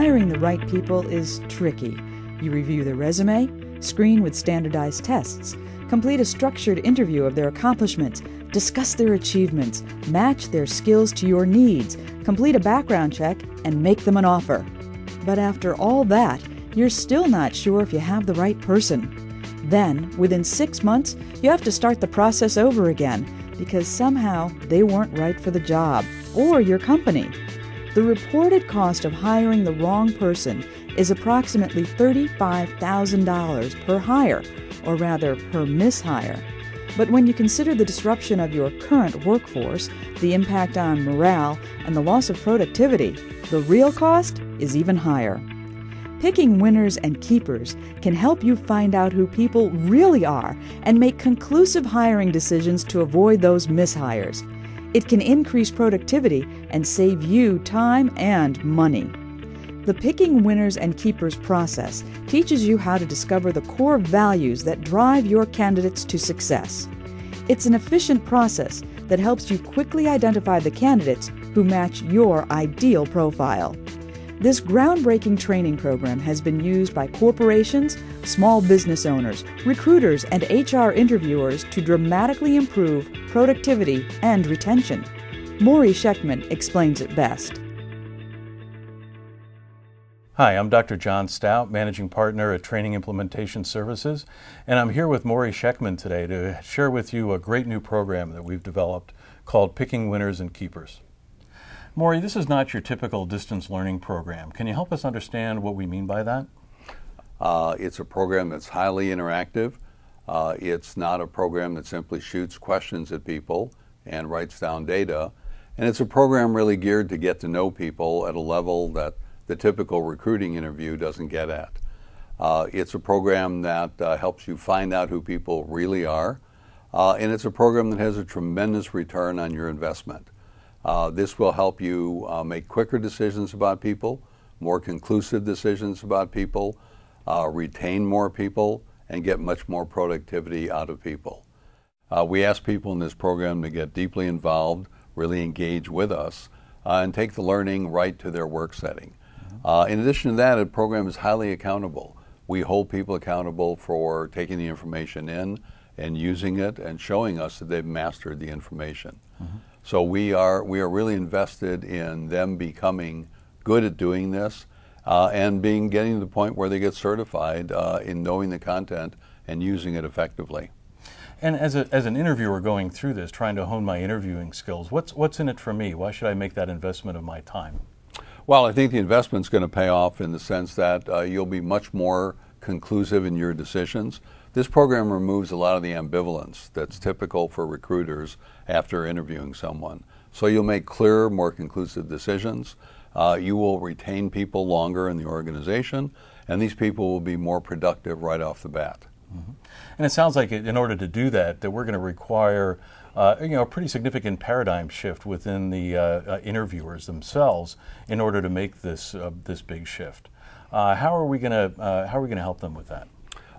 hiring the right people is tricky. You review their resume, screen with standardized tests, complete a structured interview of their accomplishments, discuss their achievements, match their skills to your needs, complete a background check, and make them an offer. But after all that, you're still not sure if you have the right person. Then, within 6 months, you have to start the process over again because somehow they weren't right for the job or your company. The reported cost of hiring the wrong person is approximately $35,000 per hire, or rather per mishire. But when you consider the disruption of your current workforce, the impact on morale, and the loss of productivity, the real cost is even higher. Picking winners and keepers can help you find out who people really are and make conclusive hiring decisions to avoid those mishires. It can increase productivity and save you time and money. The Picking Winners and Keepers process teaches you how to discover the core values that drive your candidates to success. It's an efficient process that helps you quickly identify the candidates who match your ideal profile. This groundbreaking training program has been used by corporations, small business owners, recruiters, and HR interviewers to dramatically improve productivity and retention. Morrie Shechtman explains it best. Hi, I'm Dr. John Stout, Managing Partner at Training Implementation Services, and I'm here with Morrie Shechtman today to share with you a great new program that we've developed called Picking Winners and Keepers. Morrie, this is not your typical distance learning program. Can you help us understand what we mean by that? It's a program that's highly interactive. It's not a program that simply shoots questions at people and writes down data. And it's a program really geared to get to know people at a level that the typical recruiting interview doesn't get at. It's a program that helps you find out who people really are. And it's a program that has a tremendous return on your investment. This will help you make quicker decisions about people, more conclusive decisions about people, retain more people, and get much more productivity out of people. We ask people in this program to get deeply involved, really engage with us, and take the learning right to their work setting. In addition to that, the program is highly accountable. We hold people accountable for taking the information in and using it and showing us that they've mastered the information. So we are really invested in them becoming good at doing this and getting to the point where they get certified in knowing the content and using it effectively. And as an interviewer going through this, trying to hone my interviewing skills, what's in it for me? Why should I make that investment of my time? Well, I think the investment's going to pay off in the sense that you'll be much more conclusive in your decisions. This program removes a lot of the ambivalence that's typical for recruiters after interviewing someone. So you'll make clearer, more conclusive decisions. You will retain people longer in the organization, and these people will be more productive right off the bat. And it sounds like in order to do that, we're going to require a pretty significant paradigm shift within the interviewers themselves in order to make this big shift. How are we going to help them with that?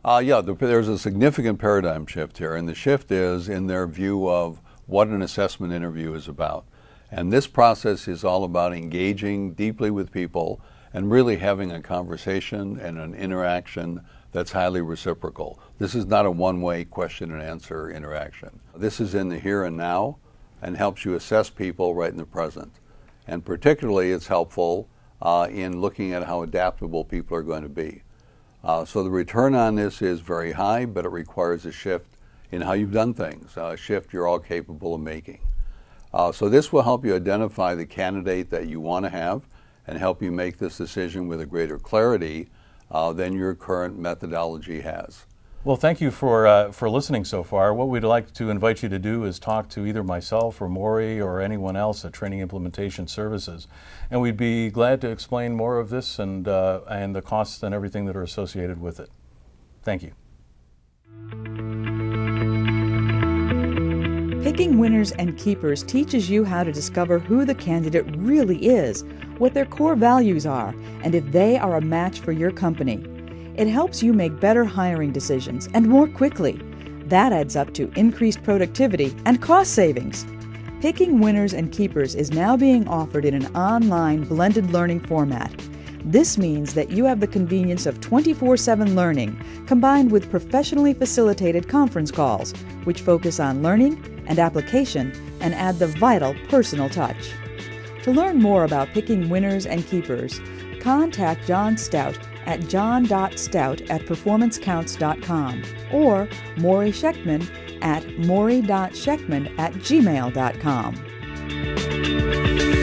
There's a significant paradigm shift here, and the shift is in their view of what an assessment interview is about. And this process is all about engaging deeply with people and really having a conversation and an interaction that's highly reciprocal. This is not a one-way question and answer interaction. This is in the here and now and helps you assess people right in the present. And particularly it's helpful in looking at how adaptable people are going to be. So the return on this is very high, but it requires a shift in how you've done things, a shift you're all capable of making. So this will help you identify the candidate that you want to have and help you make this decision with a greater clarity than your current methodology has. Well, thank you for listening so far. What we'd like to invite you to do is talk to either myself or Morrie or anyone else at Training Implementation Services, and we'd be glad to explain more of this and the costs and everything that are associated with it. Thank you. Picking Winners and Keepers teaches you how to discover who the candidate really is, what their core values are, and if they are a match for your company. It helps you make better hiring decisions and more quickly. That adds up to increased productivity and cost savings. Picking Winners and Keepers is now being offered in an online blended learning format. This means that you have the convenience of 24/7 learning, combined with professionally facilitated conference calls, which focus on learning and application and add the vital personal touch. To learn more about picking winners and keepers, contact John Stout at john.stout@performancecounts.com or Morrie Shechtman at morrie.shechtman@gmail.com.